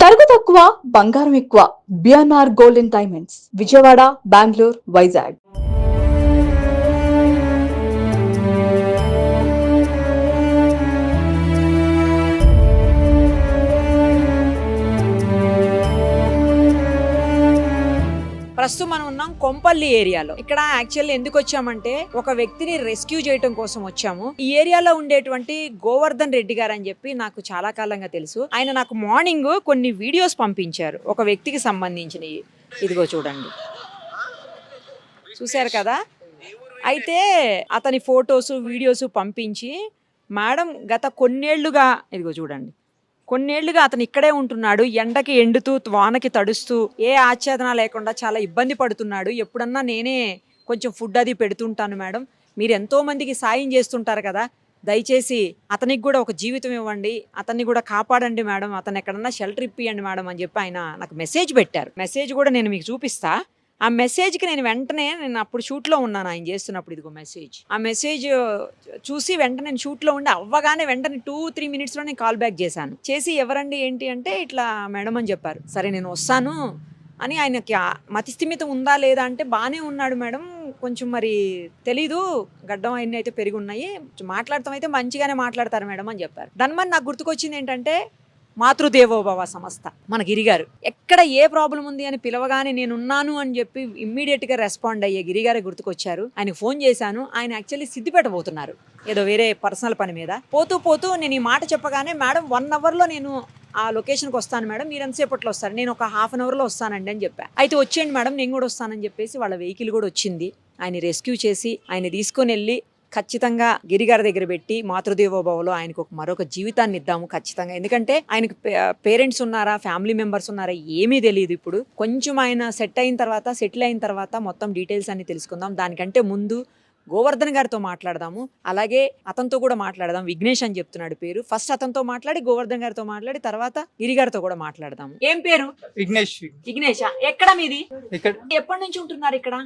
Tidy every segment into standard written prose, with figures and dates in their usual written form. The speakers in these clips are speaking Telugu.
తరుగు తక్కువ బంగారం ఎక్కువ. BNR gold and diamonds, Vijayawada, Bengaluru, Vizag. ప్రస్తుతం మనం ఉన్నాం కొంపల్లి ఏరియాలో. ఇక్కడ యాక్చువల్లీ ఎందుకు వచ్చామంటే ఒక వ్యక్తిని రెస్క్యూ చేయడం కోసం వచ్చాము. ఈ ఏరియాలో ఉండేటువంటి గోవర్ధన్ రెడ్డి గారు అని చెప్పి నాకు చాలా కాలంగా తెలుసు. ఆయన నాకు మార్నింగ్ కొన్ని వీడియోస్ పంపించారు ఒక వ్యక్తికి సంబంధించినవి. ఇదిగో చూడండి, చూశారు కదా. అయితే అతని ఫొటోస్ వీడియోస్ పంపించి, మేడం గత కొన్నేళ్లుగా, ఇదిగో చూడండి, కొన్నేళ్లుగా అతను ఇక్కడే ఉంటున్నాడు. ఎండకి ఎండుతూ వానకి తడుస్తూ ఏ ఆచ్ఛేదన లేకుండా చాలా ఇబ్బంది పడుతున్నాడు. ఎప్పుడన్నా నేనే కొంచెం ఫుడ్ అది పెడుతుంటాను మేడం. మీరు ఎంతో మందికి సాయం చేస్తుంటారు కదా, దయచేసి అతనికి కూడా ఒక జీవితం ఇవ్వండి, అతన్ని కూడా కాపాడండి మేడం, అతను ఎక్కడన్నా షెల్టర్ ఇప్పియండి మేడం అని చెప్పి ఆయన నాకు మెసేజ్ పెట్టారు. మెసేజ్ కూడా నేను మీకు చూపిస్తా. ఆ మెసేజ్కి నేను వెంటనే, నేను అప్పుడు షూట్లో ఉన్నాను ఆయన చేస్తున్నప్పుడు, ఇదిగో మెసేజ్. ఆ మెసేజ్ చూసి వెంటనే నేను షూట్లో ఉండి అవ్వగానే వెంటనే 2-3 మినిట్స్లో నేను కాల్ బ్యాక్ చేసి ఎవరండి ఏంటి అంటే ఇట్లా మేడం అని చెప్పారు. సరే నేను వస్తాను అని. ఆయనకి మతిస్థిమితం ఉందా లేదా అంటే బాగానే ఉన్నాడు మేడం, కొంచెం మరి తెలీదు, గడ్డం అవన్నీ అయితే పెరిగి ఉన్నాయి, మాట్లాడతాం అయితే మంచిగానే మాట్లాడతారు మేడం అని చెప్పారు. దాని నాకు గుర్తుకొచ్చింది ఏంటంటే మాతృదేవోభవ సంస్థ, మన గిరిగారు. ఎక్కడ ఏ ప్రాబ్లం ఉంది అని పిలవగానే నేనున్నాను అని చెప్పి ఇమ్మీడియట్గా రెస్పాండ్ అయ్యే గిరిగారే గుర్తుకొచ్చారు. ఆయనకు ఫోన్ చేశాను. ఆయన యాక్చువల్లీ సిద్దిపేట పోతున్నారు ఏదో వేరే పర్సనల్ పని మీద. పోతూ నేను ఈ మాట చెప్పగానే, మేడం 1 అవర్లో నేను ఆ లొకేషన్కి వస్తాను మేడం, మీరు ఎంతసేపట్లో వస్తారు, నేను ఒక ½ అన్ అవర్లో వస్తానండి అని చెప్పా. అయితే వచ్చేయండి మేడం, నేను కూడా వస్తానని చెప్పేసి వాళ్ళ వెహికల్ కూడా వచ్చింది. ఆయన రెస్క్యూ చేసి ఆయన తీసుకొని వెళ్ళి ఖచ్చితంగా గిరిగారి దగ్గర పెట్టి మాతృదేవోభవలో ఆయనకు మరొక జీవితాన్ని ఇద్దాము ఖచ్చితంగా. ఎందుకంటే ఆయనకు పేరెంట్స్ ఉన్నారా, ఫ్యామిలీ మెంబర్స్ ఉన్నారా ఏమీ తెలియదు. ఇప్పుడు కొంచెం ఆయన సెటిల్ అయిన తర్వాత మొత్తం డీటెయిల్స్ అన్ని తెలుసుకుందాం. దానికంటే ముందు గోవర్ధన్ గారితో మాట్లాడదాము, అలాగే అతనితో కూడా మాట్లాడదాం. విఘ్నేష్ అని చెప్తున్నాడు పేరు. ఫస్ట్ అతనితో మాట్లాడి గోవర్ధన్ గారితో మాట్లాడి తర్వాత గిరిగారితో కూడా మాట్లాడదాము. ఏం పేరు? విఘ్నేష్. ఎక్కడ మీది? ఎప్పటి నుంచి ఉంటున్నారు ఇక్కడ?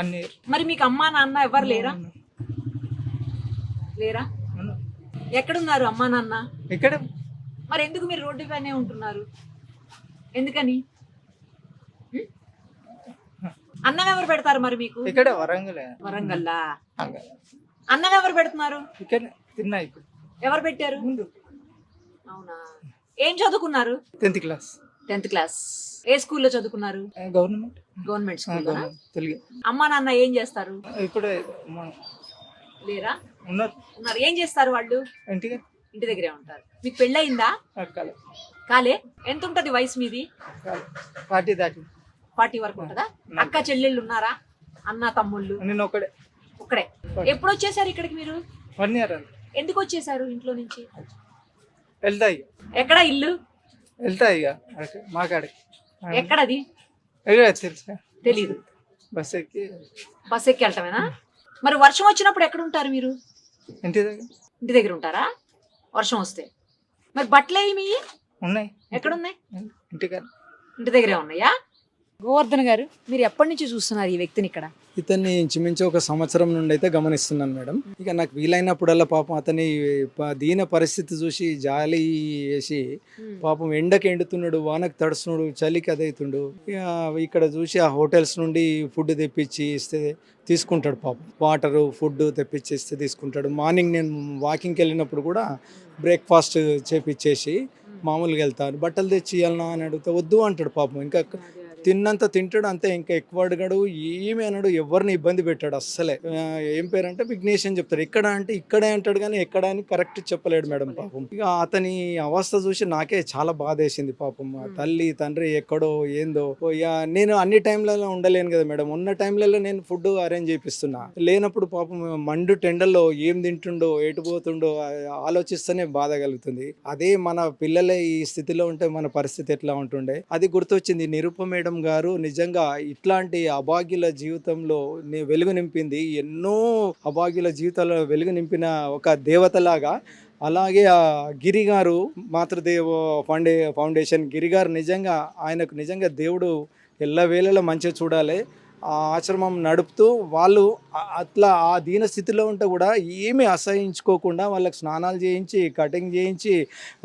1 year. మరి మీకు అమ్మా నాన్న ఎవరు లేరా? ఎక్కడున్నారు అమ్మా నాన్న? ఇక్కడ. మరి ఎందుకు మీరు రోడ్డు పైనే ఉంటున్నారు? ఎందుకని? అన్నం ఎవరు పెడతారు మరి మీకు? ఇక్కడ వరంగల్లా. అన్నం ఎవరు పెడుతున్నారు? ఇక్కడ తిన్నా. ఇప్పుడు ఎవరు పెట్టారు? అవునా. ఏం చదువుకున్నారు? 10th class. ఏ స్కూల్లో చదువుకున్నారు? Government school. అమ్మా నాన్న ఏం చేస్తారు? ఇప్పుడే లేరా? ఉన్నారు. ఏం చేస్తారు వాళ్ళు? ఇంటి దగ్గరే ఉంటారు. మీకు పెళ్ళయిందా? కాలే. ఎంత ఉంటది వయసు మీది? 40 వరకు ఉంటుందా? అక్క చెల్లెళ్ళు ఉన్నారా? అన్న తమ్ముళ్ళు? నేను ఒక్కడే. ఎప్పుడు వచ్చేసారు ఇక్కడికి మీరు? 1 year. ఎందుకు వచ్చేసారు ఇంట్లో నుంచి? వెళ్తా. ఎక్కడ ఇల్లు? వెళ్తా ఇక మా కాడికి. ఎక్కడది? తెలుసా? తెలీదు. బస్ ఎక్కి వెళ్తామేనా? మరి వర్షం వచ్చినప్పుడు ఎక్కడ ఉంటారు మీరు? ఇంటి దగ్గర ఉంటారా వర్షం వస్తే? మరి బట్టలు ఏమి ఉన్నాయి? ఎక్కడున్నాయి? ఇంటి దగ్గరే ఉన్నాయా? గోవర్ధన్ గారు, మీరు ఎప్పటి నుంచి చూస్తున్నారు ఈ వ్యక్తిని ఇక్కడ? ఇతన్ని ఇంచుమించు 1 సంవత్సరం నుండి అయితే గమనిస్తున్నాను మేడం. ఇక నాకు వీలైనప్పుడల్లా పాపం అతని దీన పరిస్థితి చూసి జాలి వేసి, పాపం ఎండకి ఎండుతున్నాడు, వానకు తడుస్తున్నాడు, చలికి అదవుతుండు. ఇక్కడ చూసి ఆ హోటల్స్ నుండి ఫుడ్ తెప్పించి ఇస్తే తీసుకుంటాడు. పాపం వాటరు ఫుడ్ తెప్పించి ఇస్తే తీసుకుంటాడు. మార్నింగ్ నేను వాకింగ్కి వెళ్ళినప్పుడు కూడా బ్రేక్ఫాస్ట్ చేపించేసి మామూలుగా వెళ్తాను. బట్టలు తెచ్చి ఇవ్వాలన్నా అని అడిగితే వద్దు అంటాడు. పాపం ఇంకా తిన్నంత తింటాడు అంతే, ఇంకా ఎక్కువ అడగడు, ఏమి అనడు, ఎవరిని ఇబ్బంది పెట్టాడు అస్సలే. ఏం పేరంటే విఘ్నేష్ అని చెప్తాడు. ఎక్కడ అంటే ఇక్కడే అంటాడు కానీ ఎక్కడ అని కరెక్ట్ చెప్పలేడు మేడం. పాపం ఇక అతని అవస్థ చూసి నాకే చాలా బాధ వేసింది. పాపం తల్లి తండ్రి ఎక్కడో ఏందో. ఇక నేను అన్ని టైంలలో ఉండలేను కదా మేడం. ఉన్న టైంలలో నేను ఫుడ్ అరేంజ్ చేపిస్తున్నా, లేనప్పుడు పాపం మండు టెండల్లో ఏం తింటుండో ఎటు పోతుండో ఆలోచిస్తేనే బాధ కలుగుతుంది. అదే మన పిల్లలే ఈ స్థితిలో ఉంటే మన పరిస్థితి ఎట్లా ఉంటుండే. అది గుర్తొచ్చింది. నిరుప మేడం గారు నిజంగా ఇట్లాంటి అభాగ్యుల జీవితంలో వెలుగు నింపింది. ఎన్నో అభాగ్యుల జీవితాల్లో వెలుగు నింపిన ఒక దేవతలాగా. అలాగే ఆ గిరి గారు, మాతృదేవ ఫౌండేషన్ గిరి గారు, నిజంగా ఆయనకు నిజంగా దేవుడు ఎల్లవేళలా మంచిగా చూడాలి. ఆ ఆశ్రమం నడుపుతూ వాళ్ళు అట్లా ఆ దీన స్థితిలో ఉంటే కూడా ఏమీ అసహించుకోకుండా వాళ్ళకి స్నానాలు చేయించి కటింగ్ చేయించి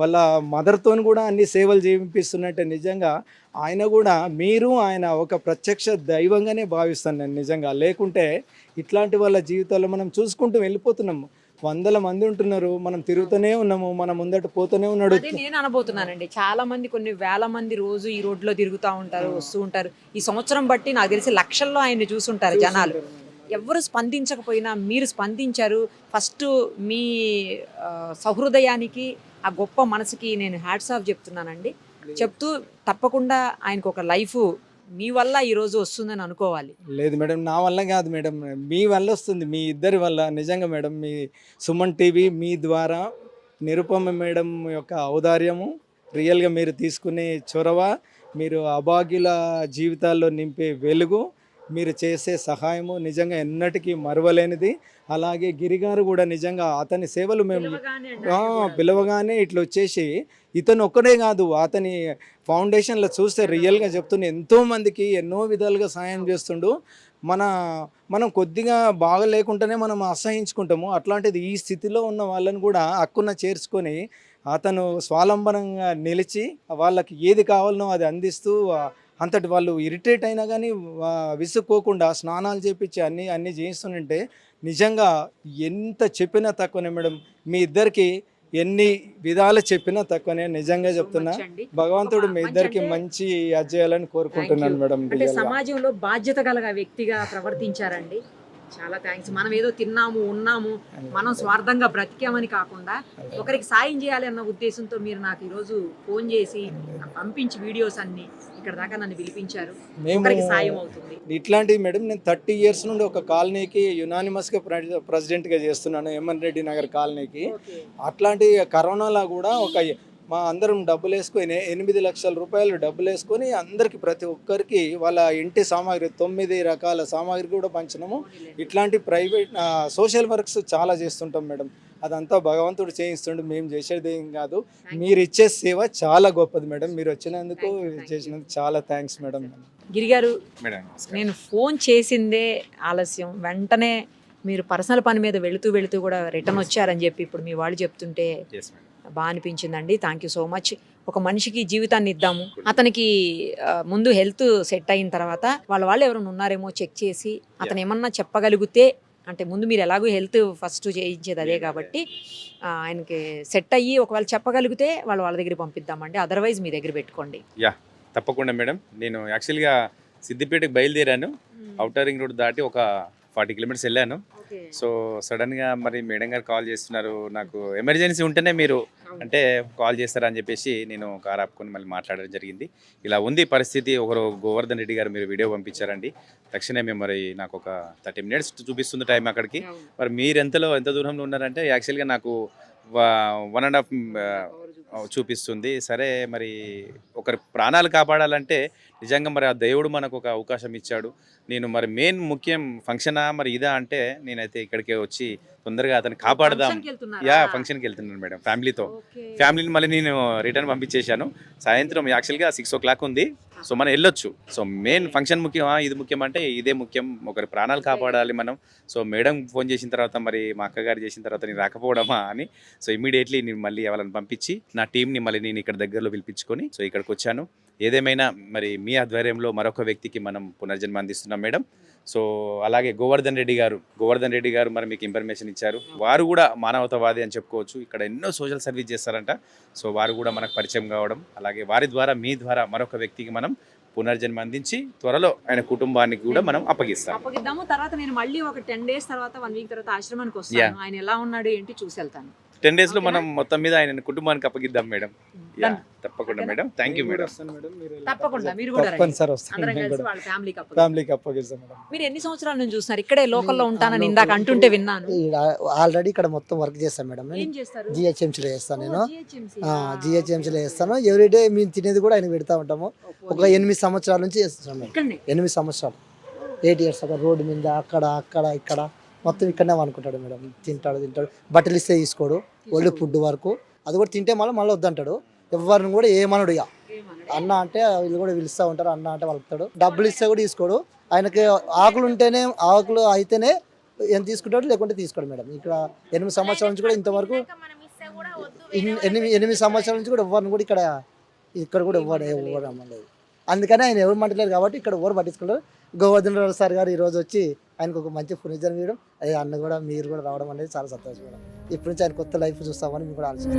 వాళ్ళ మదర్తో కూడా అన్ని సేవలు చేయిపిస్తున్నట్టే నిజంగా ఆయన కూడా మీరు ఆయన ఒక ప్రత్యక్ష దైవంగానే భావిస్తాను నేను నిజంగా. లేకుంటే ఇట్లాంటి వాళ్ళ జీవితాల్లో మనం చూసుకుంటూ వెళ్ళిపోతున్నాము. వందల మంది ఉంటున్నారు, మనం తిరుగుతూనే ఉన్నాము, మన ముందట పోతూనే ఉన్నాడు. అదే నేను అనబోతున్నానండి. చాలా మంది కొన్ని వేల మంది రోజు ఈ రోడ్లో తిరుగుతూ ఉంటారు, వస్తూ ఉంటారు. ఈ సంవత్సరం బట్టి నాకు తెలిసి లక్షల్లో ఆయన్ని చూసుంటారు జనాలు. ఎవరు స్పందించకపోయినా మీరు స్పందించారు. ఫస్ట్ మీ సహృదయానికి, ఆ గొప్ప మనసుకి నేను హ్యాట్స్ ఆఫ్ చెప్తున్నానండి. చెప్తూ తప్పకుండా ఆయనకు ఒక లైఫ్ మీ వల్ల ఈరోజు వస్తుందని అనుకోవాలి. లేదు మేడం, నా వల్ల కాదు మేడం, మీ వల్ల వస్తుంది, మీ ఇద్దరి వల్ల. నిజంగా మేడం, మీ సుమన్ టీవీ మీ ద్వారా నిరుపమ మేడం యొక్క ఔదార్యము, రియల్గా మీరు తీసుకునే చొరవ, మీరు అభాగ్యుల జీవితాల్లో నింపే వెలుగు, మీరు చేసే సహాయము నిజంగా ఎన్నటికీ మరువలేనిది. అలాగే గిరిగారు కూడా నిజంగా అతని సేవలు మేము పిలవగానే ఇట్లా వచ్చేసి, ఇతను ఒక్కడే కాదు అతని ఫౌండేషన్లో చూస్తే రియల్గా చెప్తున్నా ఎంతోమందికి ఎన్నో విధాలుగా సహాయం చేస్తుండు. మనం కొద్దిగా బాగా లేకుండానే మనం అసహించుకుంటాము. అట్లాంటిది ఈ స్థితిలో ఉన్న వాళ్ళని కూడా హక్కున చేర్చుకొని అతను స్వావలంబనంగా నిలిచి వాళ్ళకి ఏది కావాలనో అది అందిస్తూ అంతటి వాళ్ళు ఇరిటేట్ అయినా కానీ విసుక్కోకుండా స్నానాలు చేపించి అన్నీ చేయిస్తుంటే నిజంగా ఎంత చెప్పినా తక్కువనే మేడం. మీ ఇద్దరికి ఎన్ని విధాలు చెప్పినా తక్కువనే, నిజంగా చెప్తున్నా. భగవంతుడు మీ ఇద్దరికి మంచి అధ్యాయాలని కోరుకుంటున్నాను మేడం. అంటే సమాజంలో బాధ్యత గల వ్యక్తిగా ప్రవర్తించారండి. చాలా థ్యాంక్స్. మనం ఏదో తిన్నాము ఉన్నాము, మనం స్వార్థంగా బ్రతికామని కాకుండా ఒకరికి సాయం చేయాలి అన్న ఉద్దేశంతో మీరు నాకు ఈరోజు ఫోన్ చేసి పంపించి వీడియోస్ అన్ని ఇక్కడ దాకా నన్ను పిలిపించారు. ఒకరికి సాయం అవుతుంది. ఇట్లాంటివి మేడం నేను 30 years నుండి ఒక కాలనీకి యునానిమస్గా ప్రెసిడెంట్గా చేస్తున్నాను, ఎంఎన్ రెడ్డి నగర్ కాలనీకి. అట్లాంటి కరోనాలో కూడా మా అందరం డబ్బులు వేసుకొని 8 లక్షల రూపాయలు డబ్బులు వేసుకొని అందరికి ప్రతి ఒక్కరికి వాళ్ళ ఇంటి సామాగ్రి 9 రకాల సామాగ్రి కూడా పంచినాము. ఇట్లాంటి ప్రైవేట్ సోషల్ వర్క్స్ చాలా చేస్తుంటాం మేడం. అదంతా భగవంతుడు చేయిస్తుండే, మేము చేసేది ఏం కాదు. మీరు ఇచ్చే సేవ చాలా గొప్పది మేడం. మీరు వచ్చినందుకు చేసినందుకు చాలా థ్యాంక్స్ మేడం. గిరిగారు, నేను ఫోన్ చేసిందే ఆలస్యం, వెంటనే మీరు పర్సనల్ పని మీద వెళుతూ కూడా రిటర్న్ వచ్చారని చెప్పి ఇప్పుడు మీ వాళ్ళు చెప్తుంటే బాగా అనిపించిందండి. Thank you so much. ఒక మనిషికి జీవితాన్ని ఇద్దాము. అతనికి ముందు హెల్త్ సెట్ అయిన తర్వాత వాళ్ళు ఎవరైనా ఉన్నారేమో చెక్ చేసి అతను ఏమన్నా చెప్పగలిగితే, అంటే ముందు మీరు ఎలాగో హెల్త్ ఫస్ట్ చేయించేది అదే కాబట్టి ఆయనకి సెట్ అయ్యి ఒకవేళ చెప్పగలిగితే వాళ్ళ దగ్గర పంపిద్దామండి. అదర్వైజ్ మీ దగ్గర పెట్టుకోండి. తప్పకుండా మేడం. నేను యాక్చువల్గా సిద్దిపేటకి బయలుదేరాను. ఔటర్ రింగ్ రోడ్ దాటి ఒక 40 kilometers వెళ్ళాను. సో సడన్గా మరి మేడం గారు కాల్ చేస్తున్నారు, నాకు ఎమర్జెన్సీ ఉంటేనే మీరు అంటే కాల్ చేస్తారా అని చెప్పేసి నేను కార్ ఆపుకొని మళ్ళీ మాట్లాడడం జరిగింది. ఇలా ఉంది పరిస్థితి. ఒకరు గోవర్ధన్ రెడ్డి గారు మీరు వీడియో పంపించారండి. తక్షణమే మరి నాకు ఒక 30 minutes చూపిస్తుంది టైం అక్కడికి. మరి మీరు ఎంత దూరంలో ఉన్నారంటే యాక్చువల్గా నాకు 1.5 చూపిస్తుంది. సరే, మరి ఒకరి ప్రాణాలు కాపాడాలంటే నిజంగా మరి ఆ దేవుడు మనకు ఒక అవకాశం ఇచ్చాడు. నేను మరి మెయిన్ ముఖ్యం ఫంక్షనా మరి ఇదా అంటే నేనైతే ఇక్కడికే వచ్చి తొందరగా అతను కాపాడదాం. ఫంక్షన్కి వెళ్తున్నాను మేడం ఫ్యామిలీని మళ్ళీ నేను రిటర్న్ పంపించేశాను. సాయంత్రం యాక్చువల్గా 6 o'clock ఉంది. సో మనం వెళ్ళొచ్చు. సో మెయిన్ ఫంక్షన్ ముఖ్యమా ఇది ముఖ్యం అంటే ఇదే ముఖ్యం. ఒకరి ప్రాణాలు కాపాడాలి మనం. సో మేడం ఫోన్ చేసిన తర్వాత మరి మా అక్కగారు చేసిన తర్వాత నేను రాకపోవడమా అని సో ఇమీడియట్లీ నేను మళ్ళీ వాళ్ళని పంపించి నా టీంని మళ్ళీ నేను ఇక్కడ దగ్గరలో పిలిపించుకొని సో ఇక్కడికి వచ్చాను. ఏదేమైనా మరి మీ ఆధ్వర్యంలో మరొక వ్యక్తికి మనం పునర్జన్మ అందిస్తున్నాం మేడం. సో అలాగే గోవర్ధన్ రెడ్డి గారు మరి మీకు ఇన్ఫర్మేషన్ ఇచ్చారు. వారు కూడా మానవతావాది అని చెప్పుకోవచ్చు. ఇక్కడ ఎన్నో సోషల్ సర్వీస్ చేస్తారంట. సో వారు కూడా మనకు పరిచయం కావడం, అలాగే వారి ద్వారా మీ ద్వారా మరొక వ్యక్తికి మనం పునర్జన్మ అందించి త్వరలో ఆయన కుటుంబానికి కూడా మనం అప్పగిద్దాము. తర్వాత నేను మళ్ళీ ఒక 10 days తర్వాత 1 week తర్వాత ఆశ్రమానికి వస్తాను. ఆయన ఎలా ఉన్నాడు ఏంటి చూసి వెళ్తాను. 10 days లో మనం మొత్తం మీద ఆయన కుటుంబానికి అప్పగిద్దాం మేడం. తప్పకుండా మేడం. Thank you madam. తప్పకుండా మీరు కూడా ఫ్యామిలీకి అప్పగిస్తాం మేడం. మీరు ఎన్ని సంవత్సరాల నుంచి చూస్తున్నారు? ఇక్కడే లోకల్లో ఉంటానని ఇందాక అంటుంటే విన్నాను. ఆల్రెడీ ఇక్కడ మొత్తం వర్క్ చేస్తాను మేడం. జిహెచ్ఎంసీలో చేస్తాను నేను. జిహెచ్ఎంసీలో చేస్తాను. ఎవ్రీడే మేము తినేది కూడా ఆయన పెడతా ఉంటాము. ఒక 8 సంవత్సరాల నుంచి చేస్తున్నాం మేడం. 8 సంవత్సరాలు 8 years అక్కడ రోడ్డు మీద అక్కడ ఇక్కడ మొత్తం ఇక్కడనే అనుకుంటాడు మేడం. తింటాడు, బట్టలు ఇస్తే తీసుకోడు, ఓన్లీ ఫుడ్ వరకు. అది కూడా తింటే మళ్ళీ వద్దంటాడు. ఎవరిని కూడా ఏమనడు. ఇక అన్న అంటే వీళ్ళు కూడా పిలుస్తూ ఉంటారు, అన్న అంటే వలుపుతాడు. డబ్బులు ఇస్తే కూడా తీసుకోడు. ఆయనకి ఆకులు అయితేనే ఏం తీసుకుంటాడు, లేకుంటే తీసుకోడు మేడం. ఇక్కడ 8 సంవత్సరాల నుంచి కూడా ఇంతవరకు 8 సంవత్సరాల నుంచి కూడా ఎవరిని కూడా ఇక్కడ కూడా ఎవరు అమ్మలేదు. అందుకని ఆయన ఎవరు మంటలేరు కాబట్టి ఇక్కడ ఎవరు పట్టించుకుంటారు. గోవర్ధన్ రావు సార్ గారు ఈరోజు వచ్చి ఆయనకు ఒక మంచి ఫర్నిచర్ ఇవ్వడం, అదే అన్న కూడా మీరు కూడా రావడం అనేది చాలా సంతోషం మేడం. ఇప్పటి నుంచి ఆయన కొత్త లైఫ్ చూస్తామని మేము కూడా ఆలోచిస్తాం.